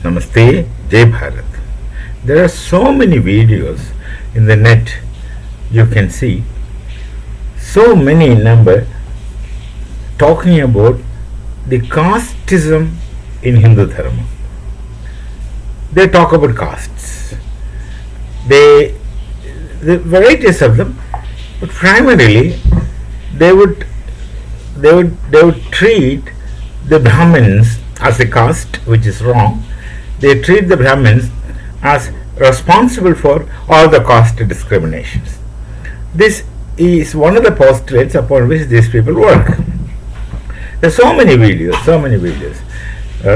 Namaste, Jai Bharat. There are so many videos in the net, you can see, so many in number, talking about the casteism in Hindu Dharma. They talk about castes. The varieties of them, but primarily they would treat the Brahmins as a caste, which is wrong. They treat the Brahmins as responsible for all the caste discriminations. This is one of the postulates upon which these people work. There are so many videos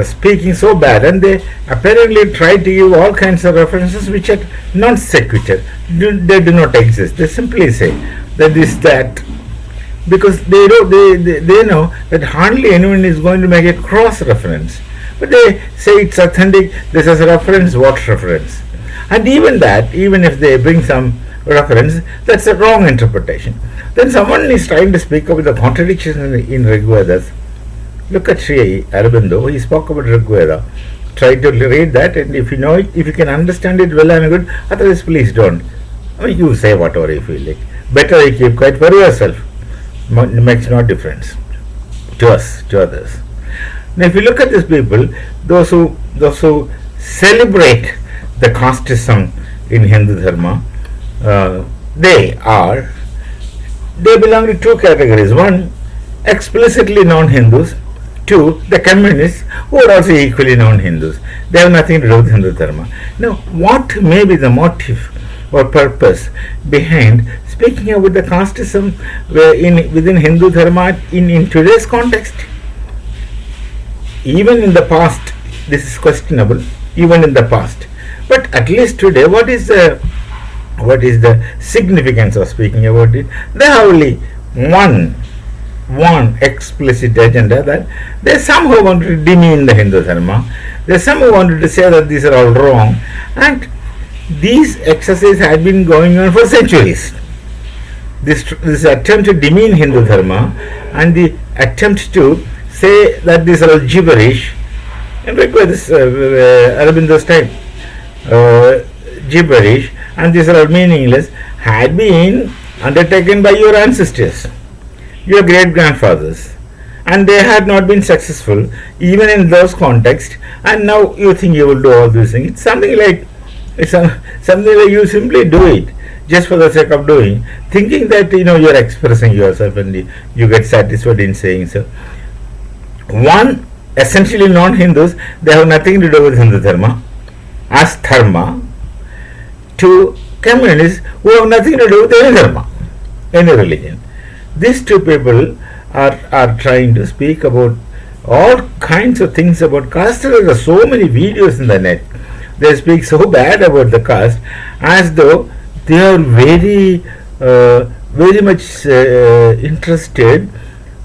speaking so bad, and they apparently try to give all kinds of references which are non sequitur. They do not exist. They simply say that this, that, because they know that hardly anyone is going to make a cross reference. But they say it's authentic, this is a reference, what reference? And even that, even if they bring some reference, that's a wrong interpretation. Then someone is trying to speak about the contradictions in Rig Vedas. Look at Sri Aurobindo, he spoke about Rig Veda. Try to read that, and if you know it, if you can understand it well and good, otherwise please don't. I mean, you say whatever you feel like. Better you keep quiet for yourself. It makes no difference to us, to others. Now, if you look at these people, those who celebrate the casteism in Hindu Dharma, they belong to two categories. One, explicitly non-Hindus. Two, the communists, who are also equally non-Hindus. They have nothing to do with Hindu Dharma. Now, what may be the motive or purpose behind speaking about the casteism within Hindu Dharma in today's context? Even in the past, this is questionable, even in the past. But at least today, what is the significance of speaking about it? They have only one explicit agenda, that they somehow wanted to demean the Hindu Dharma. They somehow wanted to say that these are all wrong. And these exercises had been going on for centuries. This attempt to demean Hindu Dharma and the attempt to say that these are all gibberish, and require this Aurobindo's time, gibberish, and these are all meaningless, had been undertaken by your ancestors, your great grandfathers, and they had not been successful even in those contexts, and now you think you will do all these things. It's something like you simply do it just for the sake of doing, thinking that you are expressing yourself and you get satisfied in saying so. One, essentially non-Hindus, they have nothing to do with Hindu Dharma as dharma. Two, communists who have nothing to do with any dharma, any religion. These two people are trying to speak about all kinds of things about caste. There are so many videos in the net. They speak so bad about the caste as though they are very much interested.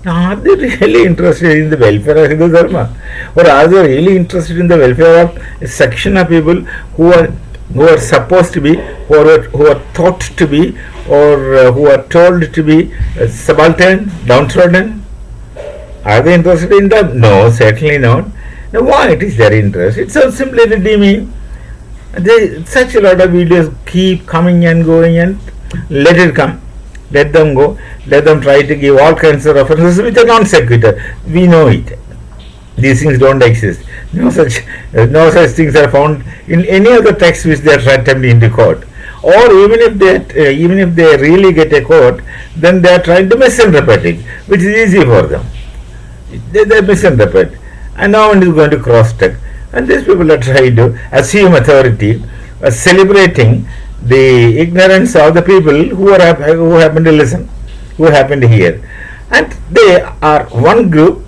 Are they really interested in the welfare of Hindu Dharma? Or are they really interested in the welfare of a section of people who are supposed to be, who are thought to be, or who are told to be subaltern, downtrodden? Are they interested in them? No, certainly not. Now, why it is their interest? It's so simply to demean. Such a lot of videos keep coming and going, and let it come. Let them go. Let them try to give all kinds of references which are non sequitur. We know it. These things don't exist. No such things are found in any other text which they are attempting to quote. Or even if they really get a quote, then they are trying to misinterpret it, which is easy for them. They misinterpret, and no one is going to cross-check. And these people are trying to assume authority, celebrating the ignorance of the people who happen to listen, who happen to hear. And they are one group,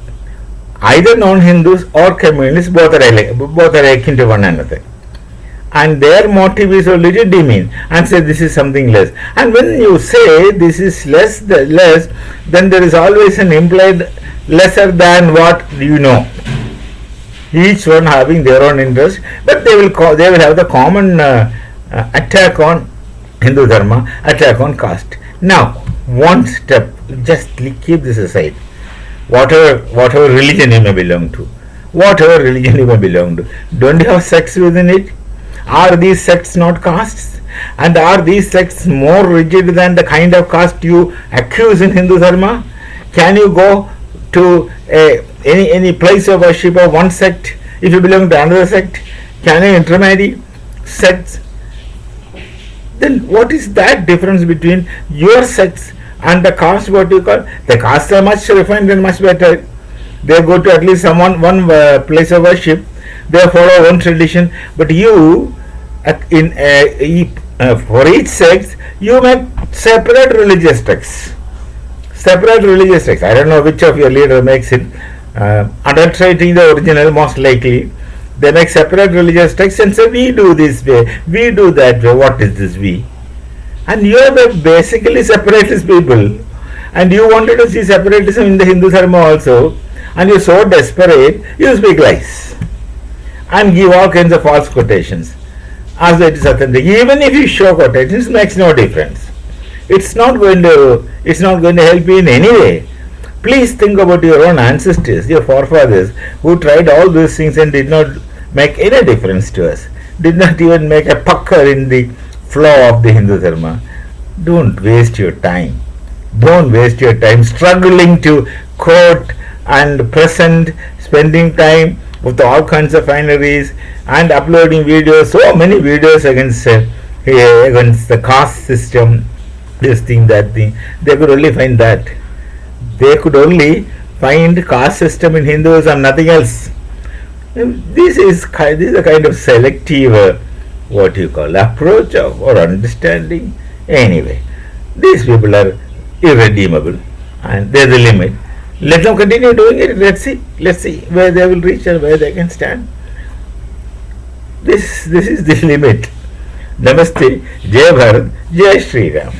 either non-Hindus or communists, both are akin to one another. And their motive is only to demean and say this is something less. And when you say this is less, then there is always an implied lesser than what you know. Each one having their own interest, but they will have the common attack on Hindu Dharma, attack on caste. Now, one step, just keep this aside. Whatever religion you may belong to, whatever religion you may belong to. Don't you have sects within it? Are these sects not castes? And are these sects more rigid than the kind of caste you accuse in Hindu Dharma? Can you go to any place of worship of one sect if you belong to another sect? Can you intermarry sects? Then what is that difference between your sects and the caste, what you call? The castes are much refined and much better. They go to at least one place of worship. They follow one tradition. But you, for each sect, you make separate religious texts. Separate religious texts. I don't know which of your leader makes it. Adulterating the original, most likely. They make separate religious texts and say, we do this way, we do that way. What is this we? And you are basically separatist people. And you wanted to see separatism in the Hindu Dharma also. And you're so desperate, you speak lies. And give all kinds of false quotations. As though it is authentic. Even if you show quotations, it makes no difference. It's not going to help you in any way. Please think about your own ancestors, your forefathers, who tried all these things and did not make any difference to us. Did not even make a pucker in the flow of the Hindu Dharma. Don't waste your time. Don't waste your time struggling to quote and present, spending time with all kinds of fineries and uploading videos, so many videos against the caste system, this thing, that thing. They could only find that. They could only find caste system in Hinduism, nothing else. This is a kind of selective, what you call, approach or understanding. Anyway, these people are irredeemable, and there's a limit. Let them continue doing it. Let's see where they will reach and where they can stand. This is the limit. Namaste. Jai Bharat. Jai Shri Ram.